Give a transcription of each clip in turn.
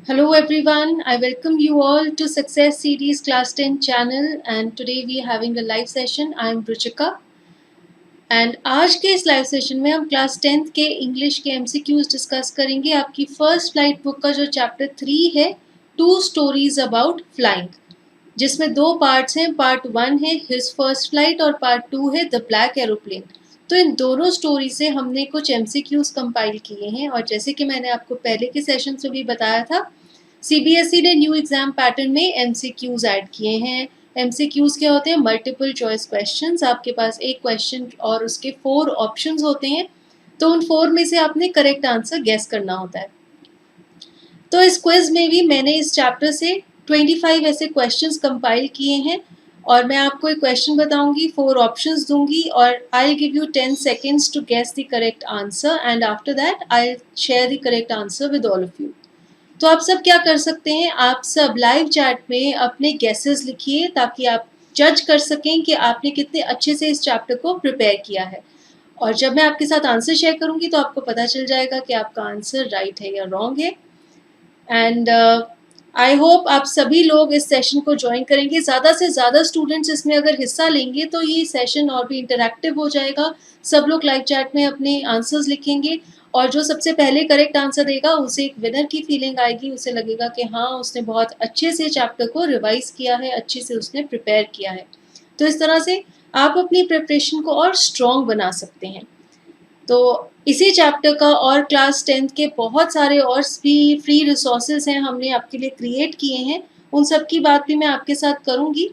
Hello everyone, I welcome you all to Success Series Class 10 channel and today we are having a live session. I am Ruchika and आज के इस live session में हम class 10th के English के MCQs discuss करेंगे। आपकी first flight book का जो चैप्टर 3 है, 2 स्टोरीज अबाउट फ्लाइंग, जिसमें 2 पार्ट्स हैं। पार्ट 1 है हिज फर्स्ट फ्लाइट और पार्ट 2 है द ब्लैक एरोप्लेन। तो इन दोनों स्टोरी से हमने कुछ MCQs कंपाइल किए हैं और जैसे कि मैंने आपको पहले के सेशन में भी बताया था, CBSE ने न्यू एग्जाम पैटर्न में MCQs ऐड किए हैं। MCQs क्या होते हैं? Multiple choice questions. आपके पास एक क्वेश्चन और उसके 4 ऑप्शंस होते हैं, तो उन 4 में से आपने करेक्ट आंसर गेस करना होता है। तो इस क्विज में भी मैंने इस चैप्टर से 25 ऐसे क्वेश्चंस कंपाइल किए हैं और मैं आपको एक क्वेश्चन बताऊंगी, 4 ऑप्शंस दूंगी और I will give you 10 seconds to guess the correct answer and after that I will share the correct answer with all of you. तो आप सब क्या कर सकते हैं, आप सब लाइव चैट में अपने गेसेस लिखिए ताकि आप जज कर सकें कि आपने कितने अच्छे से इस चैप्टर को प्रिपेयर किया है। और जब मैं आपके साथ आंसर शेयर करूंगी तो आपको पता चल जाएगा कि आपका आंसर राइट है या रॉन्ग है। एंड आई होप आप सभी लोग इस सेशन को ज्वाइन करेंगे। ज़्यादा से ज़्यादा स्टूडेंट्स इसमें अगर हिस्सा लेंगे तो ये सेशन और भी इंटरैक्टिव हो जाएगा। सब लोग लाइव चैट में अपने आंसर्स लिखेंगे और जो सबसे पहले करेक्ट आंसर देगा उसे एक विनर की फीलिंग आएगी। उसे लगेगा कि हाँ, उसने बहुत अच्छे से चैप्टर को रिवाइज किया है, अच्छे से उसने प्रिपेयर किया है। तो इस तरह से आप अपनी प्रिपरेशन को और स्ट्रॉन्ग बना सकते हैं। तो इसी चैप्टर का और क्लास 10th के बहुत सारे और भी फ्री रिसोर्सेज हैं, हमने आपके लिए क्रिएट किए हैं। उन सब की बात भी मैं आपके साथ करूँगी।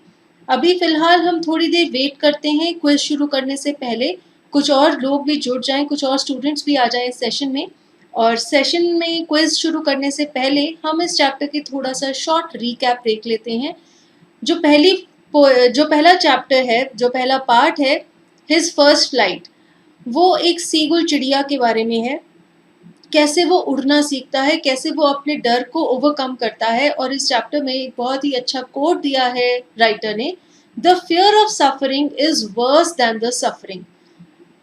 अभी फ़िलहाल हम थोड़ी देर वेट करते हैं क्विज शुरू करने से पहले, कुछ और लोग भी जुड़ जाएं, कुछ और स्टूडेंट्स भी आ जाएं इस सेशन में। और सेशन में क्विज शुरू करने से पहले हम इस चैप्टर की थोड़ा सा शॉर्ट रिकैप देख लेते हैं। जो पहला चैप्टर है, जो पहला पार्ट है हिज फर्स्ट फ्लाइट, वो एक सीगुल चिड़िया के बारे में है। कैसे वो उड़ना सीखता है, कैसे वो अपने डर को ओवरकम करता है। और इस चैप्टर में एक बहुत ही अच्छा कोट दिया है राइटर ने, the fear of suffering is verse then the suffering.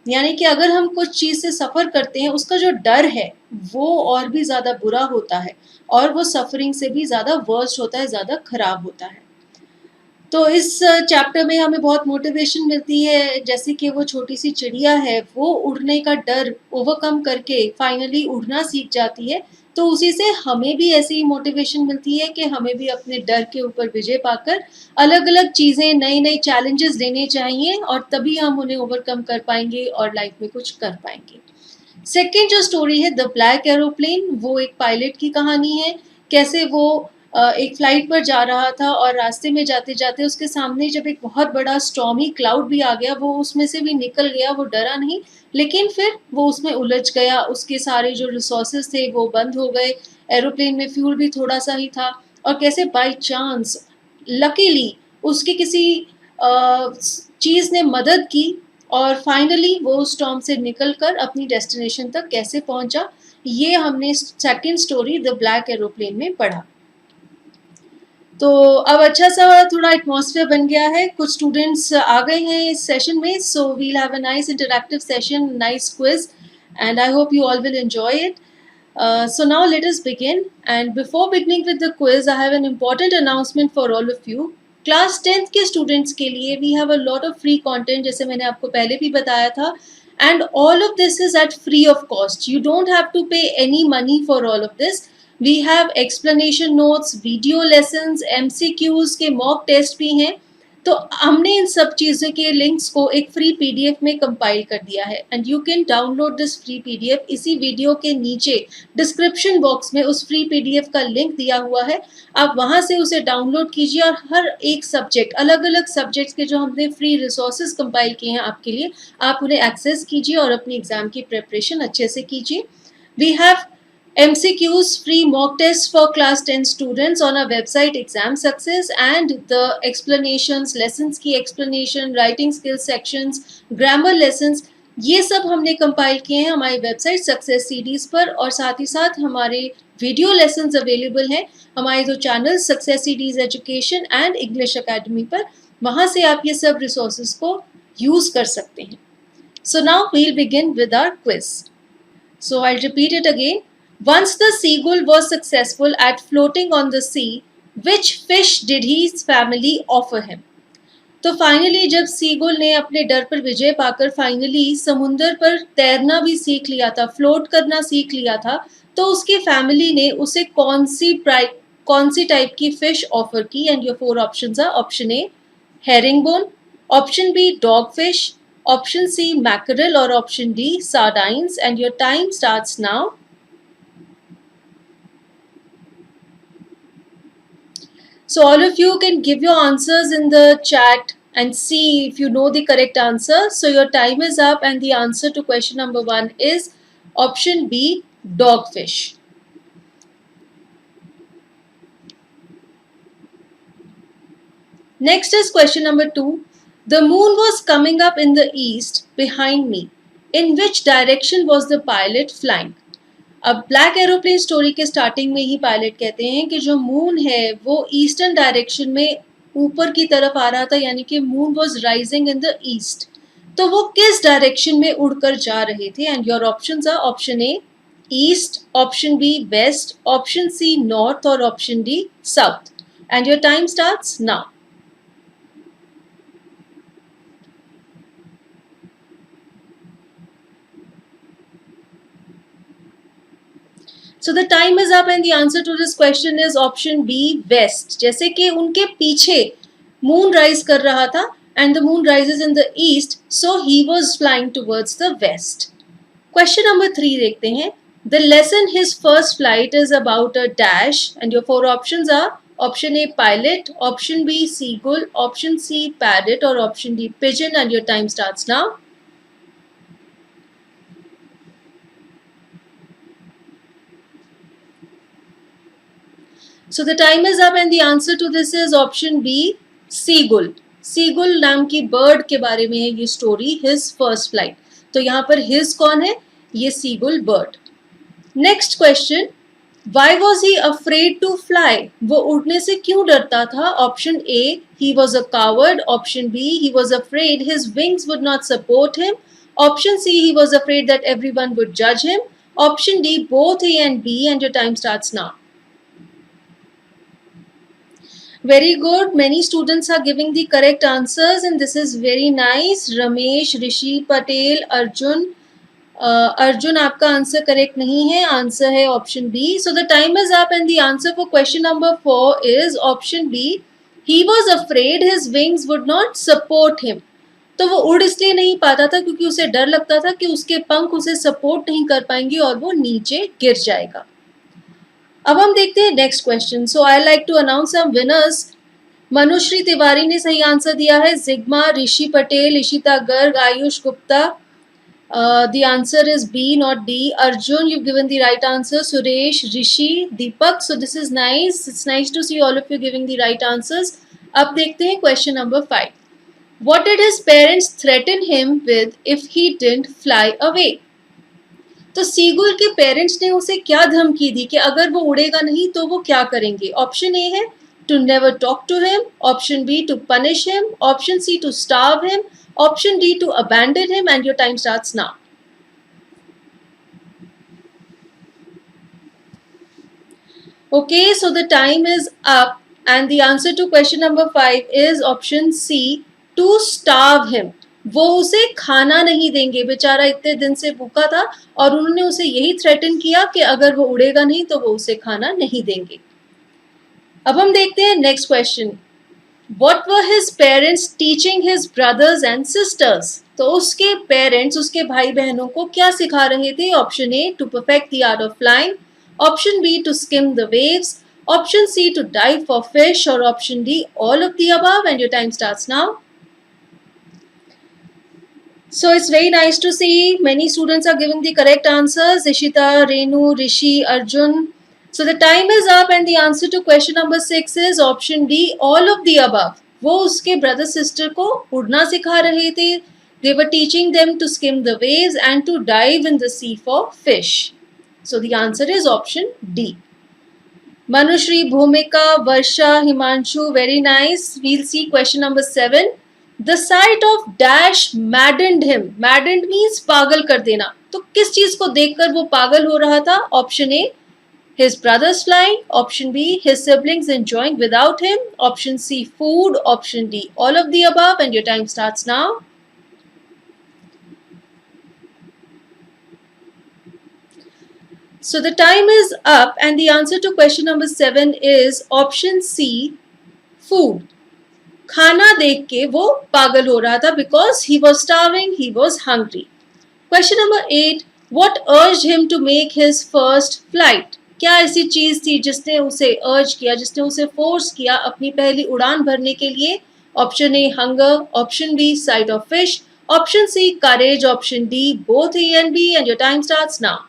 यानी कि अगर हम कुछ चीज़ से सफ़र करते हैं, उसका जो डर है वो और भी ज़्यादा बुरा होता है और वो सफरिंग से भी ज़्यादा वर्स्ट होता है, ज़्यादा खराब होता है। तो इस चैप्टर में हमें बहुत मोटिवेशन मिलती है, जैसे कि वो छोटी सी चिड़िया है, वो उड़ने का डर ओवरकम करके फाइनली उड़ना सीख जाती है। तो उसी से हमें भी ऐसी ही मोटिवेशन मिलती है कि हमें भी अपने डर के ऊपर विजय पाकर अलग अलग चीज़ें, नए नए चैलेंजेस लेने चाहिए और तभी हम उन्हें ओवरकम कर पाएंगे और लाइफ में कुछ कर पाएंगे। सेकेंड जो स्टोरी है द ब्लैक एरोप्लेन, वो एक पायलट की कहानी है। कैसे वो एक फ्लाइट पर जा रहा था और रास्ते में जाते जाते उसके सामने जब एक बहुत बड़ा स्टॉर्मी क्लाउड भी आ गया, वो उसमें से भी निकल गया, वो डरा नहीं, लेकिन फिर वो उसमें उलझ गया। उसके सारे जो रिसोर्सेज थे वो बंद हो गए, एरोप्लेन में फ्यूल भी थोड़ा सा ही था और कैसे बाय चांस, लकीली उसके किसी चीज़ ने मदद की और फाइनली वो स्टॉर्म से निकलकर अपनी डेस्टिनेशन तक कैसे पहुंचा, ये हमने second story the black aeroplane में पढ़ा। तो अब अच्छा सा थोड़ा एटमॉस्फेयर बन गया है, कुछ स्टूडेंट्स आ गए हैं इस सेशन में। So we'll have a nice interactive session, nice quiz, and I hope you all will enjoy it. So now let us begin. And before beginning with the quiz, I have an important announcement for all of you. Class 10th के students के लिए we have a lot of free content, जैसे मैंने आपको पहले भी बताया था, and all of this is at free of cost. You don't have to pay any money for all of this. We have explanation notes, video lessons, MCQs के mock test भी हैं। तो हमने इन सब चीज़ों के लिंक्स को एक फ्री PDF में कंपाइल कर दिया है and you can download this free PDF। इसी वीडियो के नीचे डिस्क्रिप्शन बॉक्स में उस फ्री PDF का लिंक दिया हुआ है, आप वहाँ से उसे डाउनलोड कीजिए और हर एक सब्जेक्ट, अलग अलग सब्जेक्ट्स के जो हमने फ्री रिसोर्सेज कंपाइल किए हैं आपके लिए, आप उन्हें एक्सेस कीजिए और अपनी एग्ज़ाम की प्रिपरेशन अच्छे से कीजिए। We have MCQs, free mock tests for class 10 students on our website Exam Success, and the explanations, lessons की explanation, writing skills sections, grammar lessons, ये सब हमने कंपाइल किए हैं हमारी वेबसाइट सक्सेस सीरीज पर। और साथ ही साथ हमारे वीडियो लेसन्स अवेलेबल हैं हमारे दो channel success series education and English academy पर, वहाँ से आप ये सब रिसोर्सेज को यूज़ कर सकते हैं। So now we'll begin with our quiz. So I'll repeat it again. Once the seagull was successful at floating on the sea, which fish did his family offer him? तो finally जब seagull ने अपने डर पर विजय पाकर finally समुंदर पर तैरना भी सीख लिया था, फ्लोट करना सीख लिया था, तो उसकी फैमिली ने उसे कौन सी टाइप की फिश ऑफर की? And your four options are: option A herring bone, option B dog fish, option C mackerel और option D sardines. And your time starts now. So all of you can give your answers in the chat and see if you know the correct answer. So your time is up and the answer to question number 1 is option B, dogfish. Next is question number 2. The moon was coming up in the east behind me. In which direction was the pilot flying? अब black aeroplane story के starting में ही pilot कहते हैं कि जो moon है वो eastern direction में ऊपर की तरफ आ रहा था, यानी कि moon was rising in the east. तो वो किस डायरेक्शन में उड़कर जा रहे थे? And your options are: option A east, option B west, option C north और option D south. And your time starts now. So the time is up and the answer to this question is option B, west. जैसे कि उनके पीछे moon rise कर रहा था and the moon rises in the east, so he was flying towards the west. Question number 3 देखते हैं. The lesson his first flight is about a dash and your four options are: option A pilot, option B seagull, option C parrot or option D pigeon. And your time starts now. So the time is up and the answer to this is option B, seagull. seagull नाम की bird के बारे में है ये story, his first flight. तो यहाँ पर his कौन है? ये seagull bird. Next question. Why was he afraid to fly? वो उड़ने से क्यों डरता था? Option A, he was a coward. Option B, he was afraid his wings would not support him. Option C, he was afraid that everyone would judge him. Option D, both A and B. And your time starts now. Very good. Many students are giving the correct answers and this is very nice. Ramesh, Rishi, Patel, Arjun. Arjun, आपका answer correct नहीं है. Answer है option B. So the time is up and the answer for question number 4 is option B. He was afraid his wings would not support him. तो वो उड़ इसलिए नहीं पाता था क्योंकि उसे डर लगता था कि उसके पंख उसे सपोर्ट नहीं कर पाएंगे और वो नीचे गिर जाएगा. अब हम देखते हैं next question. So I like to announce some winners. Manushree Tiwari ने सही आंसर दिया है. जिग्मा, ऋषि Patel, Ishita Garg, Ayush Gupta. The answer is B, not D. Arjun, you've given the right answer. Suresh, Rishi, Deepak. So this is nice. It's nice to see all of you giving the right answers. अब देखते हैं question number 5. What did his parents threaten him with if he didn't fly away? तो seagull के parents ने उसे क्या धमकी दी कि अगर वो उड़ेगा नहीं तो वो क्या करेंगे? ऑप्शन ए है to never talk to him, option B to punish him, option C to starve him, option D to abandon him. And your time starts now. Okay, so the time is up and the answer to question number 5 is option C, to starve him. वो उसे खाना नहीं देंगे. बेचारा इतने दिन से भूखा था और उन्होंने उसे यही थ्रेटन किया कि अगर वो उड़ेगा नहीं तो वो उसे खाना नहीं देंगे. अब हम देखते हैं next question. What were his parents teaching his brothers and sisters? तो उसके पेरेंट्स उसके भाई बहनों को क्या सिखा रहे थे? Option A to perfect the art of flying, option B to skim the waves, option C to dive for fish और option D all of the above. And your time starts now. So it's very nice to see many students are giving the correct answers. Ishita, Renu, Rishi, Arjun. So the time is up and the answer to question number 6 is option D, all of the above. वो उसके brother sister को उड़ना सिखा रहे थे. They were teaching them to skim the waves and to dive in the sea for fish. So the answer is option D. Manushri, Bhumika, Varsha, Himanshu, very nice. We'll see question number 7. The sight of dash maddened him. Maddened means पागल कर देना. तो किस चीज को देखकर वो पागल हो रहा था? Option A, his brothers flying. Option B, his siblings enjoying without him. Option C, food. Option D, all of the above. And your time starts now. So the time is up, and the answer to question number 7 is option C, food. खाना देख के वो पागल हो रहा था because he was starving, he was hungry. Question number 8, what urged him to make his first flight? क्या ऐसी चीज थी जिसने उसे अर्ज किया, जिसने उसे फोर्स किया अपनी पहली उड़ान भरने के लिए? Option A, hunger. Option B, sight of fish. Option C, courage. Option D, both A and B. And your time starts now.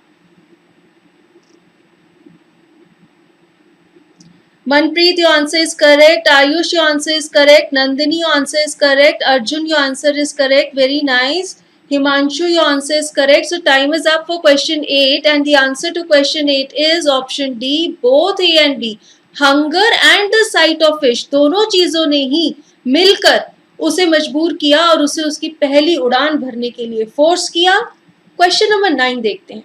Manpreet, your answer is correct. Ayush, your answer is correct. Nandini, your answer is correct. Arjun, your answer is correct. Very nice. Himanshu, your answer is correct. So time is up for question 8, and the answer to question 8 is option D, both A and B. Hunger and the sight of fish, दोनों चीजों ने ही मिलकर उसे मजबूर किया और उसे उसकी पहली उड़ान भरने के लिए फोर्स किया. क्वेश्चन नंबर 9 देखते हैं.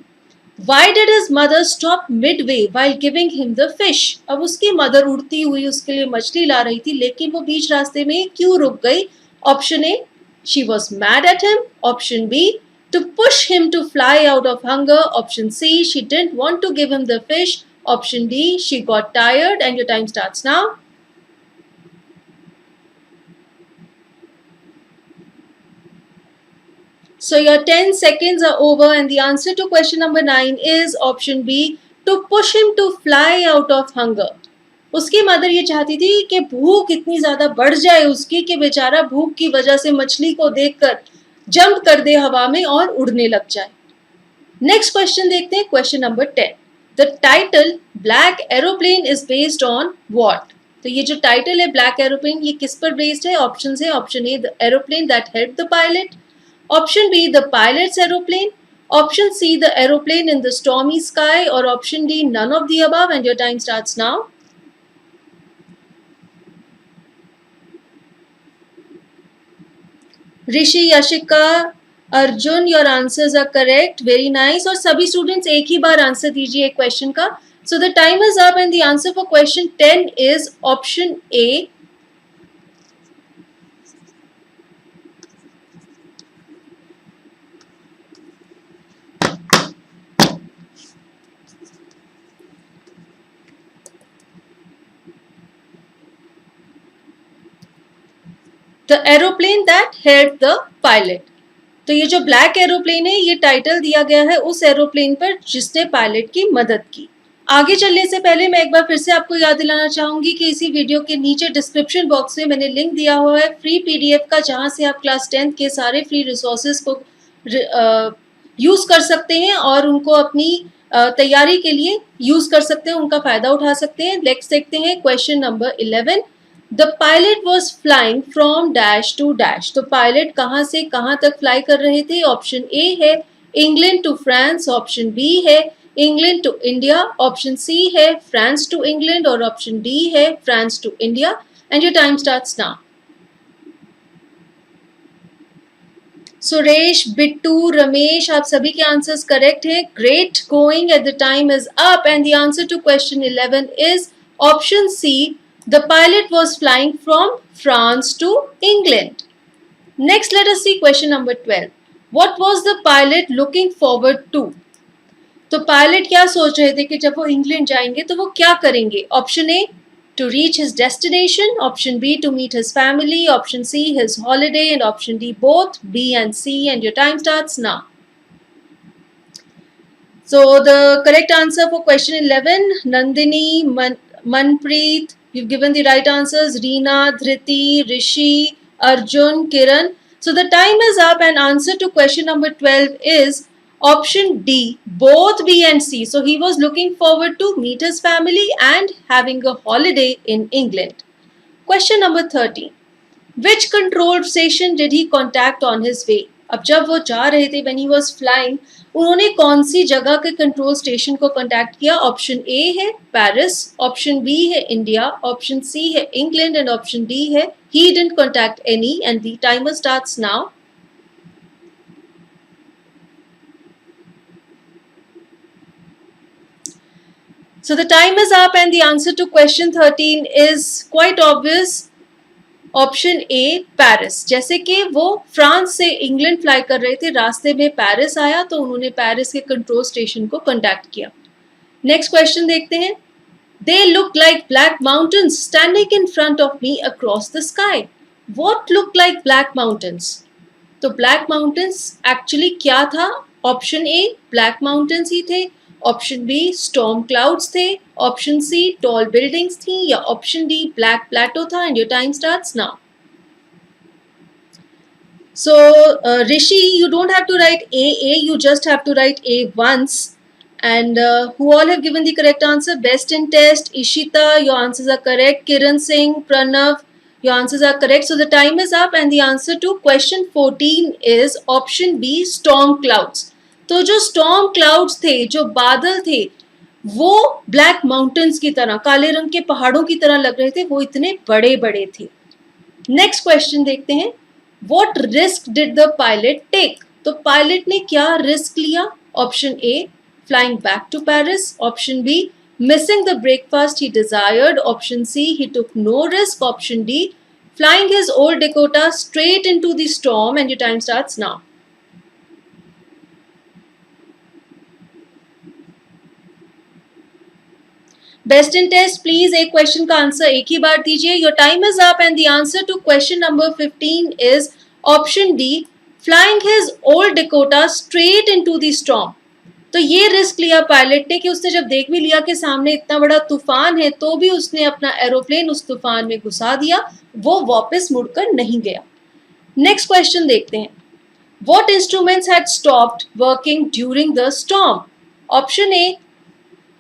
Why did his mother stop midway while giving him the fish? अब उसकी मदर उड़ती हुई उसके लिए मछली ला रही थी, लेकिन वो बीच रास्ते में क्यों रुक गई? Option A, she was mad at him. Option B, to push him to fly out of hunger. Option C, she didn't want to give him the fish. Option D, she got tired. And your time starts now. So your 10 seconds are over, and the answer to question number 9 is option B, to push him to fly out of hunger. उसकी mother ये चाहती थी कि भूख इतनी ज्यादा बढ़ जाए उसकी कि बेचारा भूख की वजह से मछली को देखकर जंप कर दे हवा में और उड़ने लग जाए. नेक्स्ट क्वेश्चन देखते हैं, question number 10. The title black aeroplane is based on what? तो ये जो टाइटल है ब्लैक एरोप्लेन, ये किस पर बेस्ड है? ऑप्शन है, option A, the aeroplane that helped the pilot. Option B, the pilot's aeroplane. Option C, the aeroplane in the stormy sky. Or option D, none of the above. And your time starts now. Rishi, Yashika, Arjun, your answers are correct. Very nice. और सभी students एक ही बार answer दीजिए एक question का. So the time is up, and the answer for question 10 is option A. The aeroplane that help the pilot. तो ये जो ब्लैक एरोप्लेन है, ये टाइटल दिया गया है उस एरोप्लेन पर जिसने पायलट की मदद की. आगे चलने से पहले मैं एक बार फिर से आपको याद दिलाना चाहूंगी कि इसी वीडियो के नीचे डिस्क्रिप्शन बॉक्स में मैंने लिंक दिया हुआ है फ्री पीडीएफ का, जहां से आप क्लास 10 के सारे फ्री रिसोर्सेज को यूज कर सकते हैं और उनको अपनी तैयारी के लिए यूज कर सकते हैं, उनका फायदा उठा सकते हैं. नेक्स्ट देखते हैं question number 11. The pilot was flying from dash to dash. तो पायलट कहाँ से कहाँ तक फ्लाई कर रहे थे? ऑप्शन ए है England to France. Option B है England to India. Option C है फ्रांस टू इंग्लैंड. और ऑप्शन डी है France to India. And your time starts now. Suresh, Bittu, Ramesh, आप सभी के आंसर्स करेक्ट हैं. Great going. At the time is up, and the answer to question 11 is option C, the pilot was flying from France to England. Next, let us see question number 12. What was the pilot looking forward to? तो pilot क्या सोच रहे थे कि जब वो England जाएंगे तो वो क्या करेंगे? Option A, to reach his destination. Option B, to meet his family. Option C, his holiday. And option D, both. B and C. And your time starts now. So the correct answer for question 11, Nandini, Manpreet, you've given the right answers. Reena, Dhriti, Rishi, Arjun, Kiran. So the time is up, and answer to question number 12 is option D, both B and C. So he was looking forward to meet his family and having a holiday in England. Question number 13. Which control station did he contact on his way? अब जब वो जा रहे थे, when he was flying, उन्होंने कौन सी जगह के कंट्रोल स्टेशन को कांटेक्ट किया? ऑप्शन ए है पेरिस. ऑप्शन बी है इंडिया. ऑप्शन सी है इंग्लैंड. एंड ऑप्शन डी है he didn't contact any. And the timer starts now. So the time is up and the answer to question 13 is quite obvious. Option A Paris. जैसे कि वो France से England fly कर रहे थे, रास्ते में पेरिस आया तो उन्होंने पेरिस के कंट्रोल स्टेशन को कांटेक्ट किया। नेक्स्ट क्वेश्चन देखते हैं। They look like black mountains standing in front of me across the sky. What look like black mountains? तो ब्लैक माउंटेन्स एक्चुअली क्या था? ऑप्शन ए ब्लैक माउंटेन्स ही थे, ऑप्शन बी स्टॉर्म क्लाउड्स थे, option C tall buildings थी, या option D black प्लेटो था। And your time starts now. So, Rishi, you don't have to write A, you just have to write A once. And who all have given the correct answer? Best in test, Ishita, your answers are correct. Kiran Singh, Pranav, your answers are correct. So the time is up and the answer to question 14 is option B, storm clouds. तो जो storm clouds थे, जो बादल थे, वो black mountains की तरह, काले रंग के पहाड़ों की तरह लग रहे थे, वो इतने बड़े बड़े थे। नेक्स्ट क्वेश्चन देखते हैं। What risk did the pilot take? तो पायलट ने क्या रिस्क लिया? Option A flying back to Paris, option B missing the breakfast he desired, option C he took no risk, option D flying his old Dakota straight into the storm. And your time starts now. Best in test please एक question का answer एक ही बार दीजिए। Your time is up and the answer to question number 15 is option D flying his old Dakota straight into the storm. तो ये risk लिया pilot ने कि उसने जब देख भी लिया कि सामने इतना बड़ा तूफान है तो भी उसने अपना एरोप्लेन उस तूफान में घुसा दिया, वो वापस मुड़कर नहीं गया। नेक्स्ट क्वेश्चन देखते हैं। What instruments had stopped working during the storm? Option A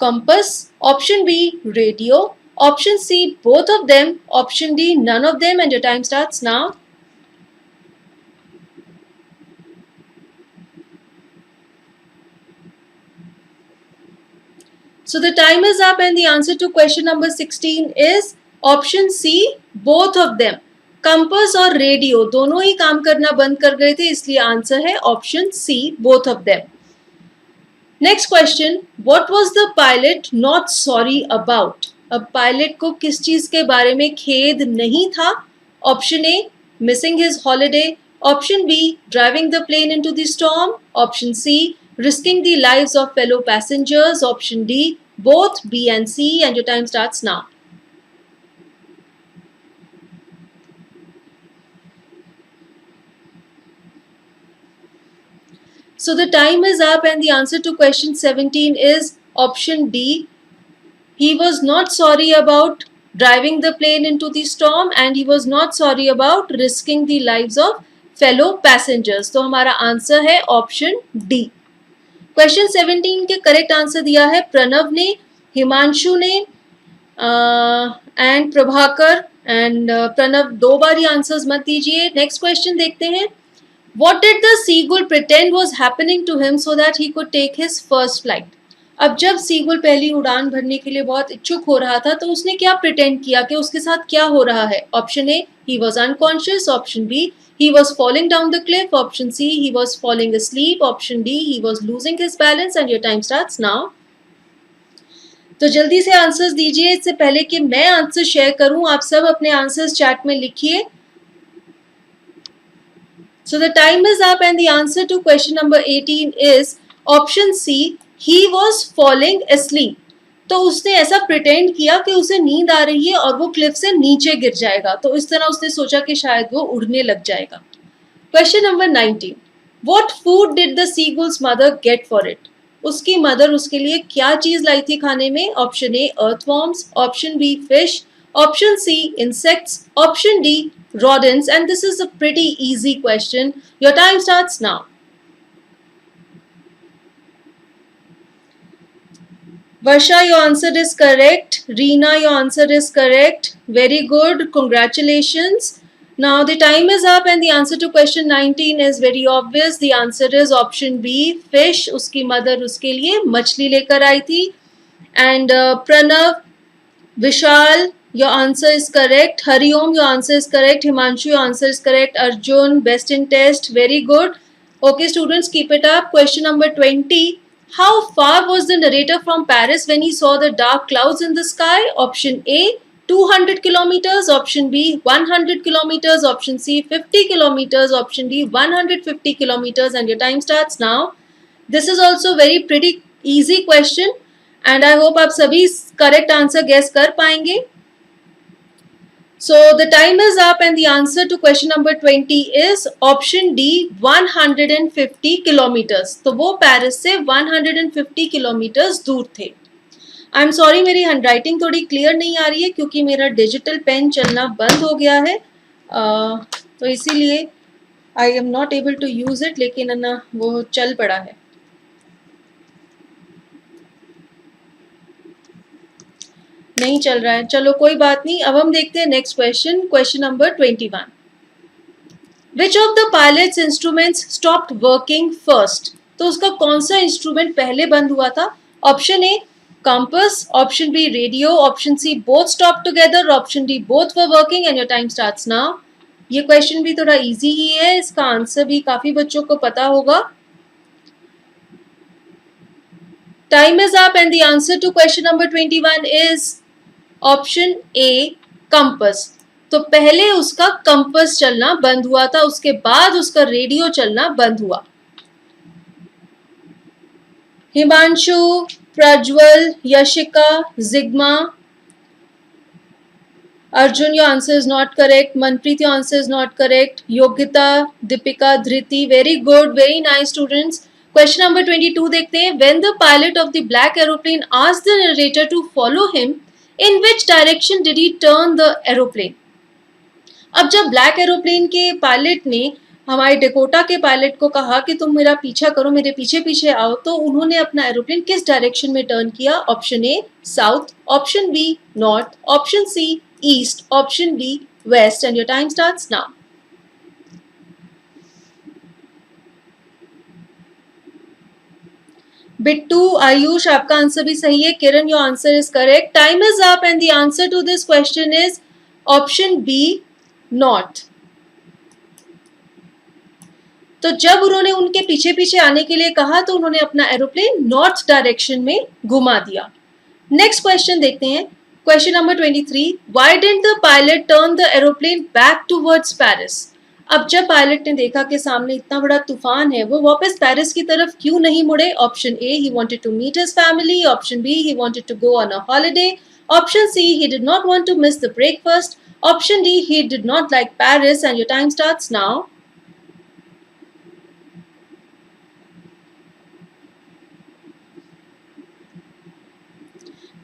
compass, option B radio, option C both of them, option D none of them. And your time starts now. So the time is up and the answer to question number 16 is option C both of them. Compass और radio दोनों ही काम करना बंद कर गए थे, इसलिए answer है option C both of them. Next question. What was the pilot not sorry about? अब पायलट को किस चीज के बारे में खेद नहीं था? Option A missing his holiday, option B driving the plane into the storm, option C risking the lives of fellow passengers, option D both B and C. And your time starts now. So the time is up and the answer to question 17 is option D. He was not sorry about driving the plane into the storm and he was not sorry about risking the lives of fellow passengers. तो हमारा answer है option D. Question 17 के correct answer दिया है प्रणव ने, हिमांशु ने and Prabhakar. And Pranav दो बार ही आंसर्स मत दीजिए। नेक्स्ट क्वेश्चन देखते हैं। What did the seagull pretend was happening to him so that he could take his first flight? अब जब सीगुल पहली उड़ान भरने के लिए बहुत इच्छुक हो रहा था तो उसने क्या प्रिटेंड किया कि उसके साथ क्या हो रहा है? Option A he was unconscious, option B he was falling down the cliff, option C he was falling asleep, option D he was losing his balance. And your time starts now. तो जल्दी से answers दीजिए। इससे पहले कि मैं answer share करूं, आप सब अपने आंसर्स चैट में लिखिए। So the time is up and the answer to question number 18 is option C he was falling asleep. तो उसने ऐसा प्रिटेंड किया कि उसे नींद आ रही है और वो क्लिफ से नीचे गिर जाएगा, तो इस तरह उसने सोचा कि शायद वो उड़ने लग जाएगा। Question number 19। What food did the seagull's mother get for it? उसकी मदर उसके लिए क्या चीज लाई थी खाने में? Option A earthworms, option B fish, option C insects, option D rodents. And this is a pretty easy question. Your time starts now. Varsha, your answer is correct. Reena, your answer is correct. Very good. Congratulations. Now the time is up and the answer to question 19 is very obvious. The answer is option B, fish. उसकी mother उसके लिए मछली लेकर आई थी। And Pranav, Vishal, your answer is correct. Hariom, your answer is correct. Himanshu, your answer is correct. Arjun, best in test. Very good. Okay, students, keep it up. Question number 20. How far was the narrator from Paris when he saw the dark clouds in the sky? Option A, 200 kilometers. Option B, 100 kilometers. Option C, 50 kilometers. Option D, 150 kilometers. And your time starts now. This is also very pretty easy question and I hope आप सभी correct answer guess कर पाएंगे. So the time is up and the answer to question number 20 is option D, 150 kilometers. तो वो Paris से 150 kilometres दूर थे. I am sorry मेरी हैंडराइटिंग थोड़ी क्लियर नहीं आ रही है क्योंकि मेरा डिजिटल पेन चलना बंद हो गया है, तो इसीलिए I am not able to use it, लेकिन ना वो चल पड़ा है. नहीं चल रहा है, चलो कोई बात नहीं. अब हम देखते हैं next question, question number 21. Which of the pilot's instruments stopped working first? तो उसका कौन सा इंस्ट्रूमेंट पहले बंद हुआ था? Option A compass, option B radio, option C both stop together, option D both were working. And your time starts now. ये question भी थोड़ा इजी ही है, इसका आंसर भी काफी बच्चों को पता होगा. Time is up and the answer to question number 21 is option A compass. तो पहले उसका कंपास चलना बंद हुआ था, उसके बाद उसका रेडियो चलना बंद हुआ. Himanshu, Prajwal, Yashika, जिग्मा, Arjun, your answer is not correct. Manpreet, your answer is not correct. Yogita, Deepika, Dhriti, very good, very nice students. Question number 22 देखते हैं. When the pilot of the black aeroplane asked the narrator to follow him, in which direction did he turn the aeroplane? अब जब black aeroplane के pilot ने हमारे Dakota के pilot को कहा कि तुम मेरा पीछा करो, मेरे पीछे पीछे आओ, तो उन्होंने अपना एरोप्लेन किस डायरेक्शन में टर्न किया? Option A south, option B north, option C east, option D west. And your time starts now. Bittu, Ayush, आपका आंसर भी सही है. Kiran, your answer is correct. Time is up and the answer to this question is option B north. तो जब उन्होंने उनके पीछे पीछे आने के लिए कहा तो उन्होंने अपना एरोप्लेन नॉर्थ डायरेक्शन में घुमा दिया. नेक्स्ट क्वेश्चन देखते हैं, question number 23. Why didn't the pilot turn the aeroplane back towards Paris? अब जब पायलट ने देखा कि सामने इतना बड़ा तूफान है, वो वापस पेरिस की तरफ क्यों नहीं मुड़े? Option A he wanted to meet his family, option B he wanted to go on a holiday, option C he did not want to miss the breakfast, option D he did not like Paris. And your time starts now.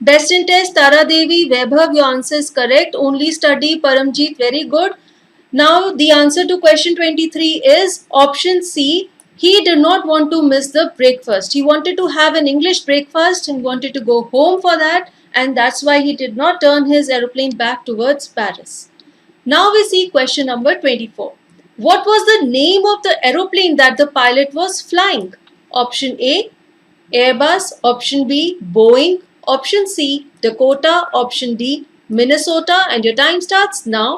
Best in test, Tara Devi, Vaibhav, your answer is correct. Only study, Paramjeet, very good. Now the answer to question 23 is option C. He did not want to miss the breakfast. He wanted to have an English breakfast and wanted to go home for that, and that's why he did not turn his aeroplane back towards Paris. Now we see question number 24. What was the name of the aeroplane that the pilot was flying? Option A, Airbus, option B, Boeing, option C, Dakota, option D, Minnesota. And your time starts now.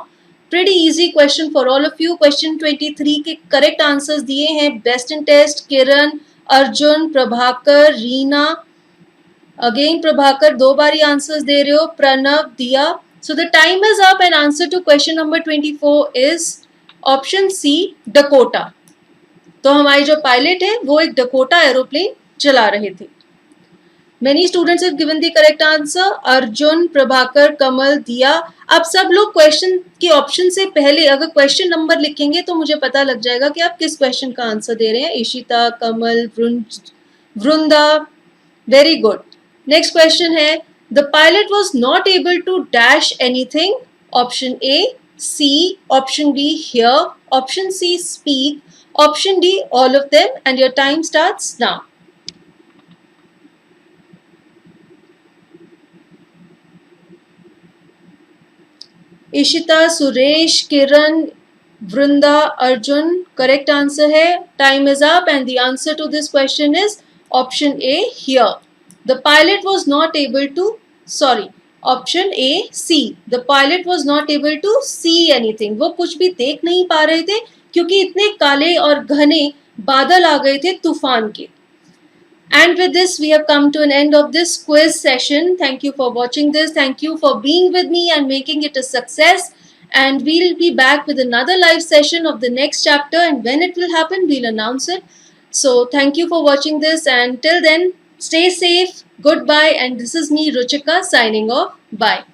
Pretty easy question for all of you. Question 23 के correct answers दिए हैं best in test Kiran, Arjun, Prabhakar, Reena. Again Prabhakar दो बार ही answers दे रहे हो, प्रणव, दिया. So the time is up and answer to question number 24 is option C, Dakota. तो हमारे जो पायलट है वो एक डकोटा एरोप्लेन चला रहे थे. Many students have given the correct answer. Arjun, Prabhakar, कमल, दिया. अब सब लोग क्वेश्चन के ऑप्शन से पहले अगर क्वेश्चन नंबर लिखेंगे तो मुझे पता लग जाएगा कि आप किस क्वेश्चन का आंसर दे रहे हैं. Ishita, Kamal, Vrinda, very good. Next question है, the pilot was not able to dash anything. Option A see, option B hear, option C speak, option D all of them. And your time starts now. Ishita, Suresh, Kiran, Vrinda, Arjun, correct answer है. Time is up and the answer to this question is option A hear. The pilot was not able to, sorry, option A C, the pilot was not able to see anything. वो कुछ भी देख नहीं पा रहे थे क्योंकि इतने काले और घने बादल आ गए थे तूफान के. And with this, we have come to an end of this quiz session. Thank you for watching this. Thank you for being with me and making it a success. And we'll be back with another live session of the next chapter. And when it will happen, we'll announce it. So thank you for watching this. And till then, stay safe. Goodbye. And this is me, Ruchika, signing off. Bye.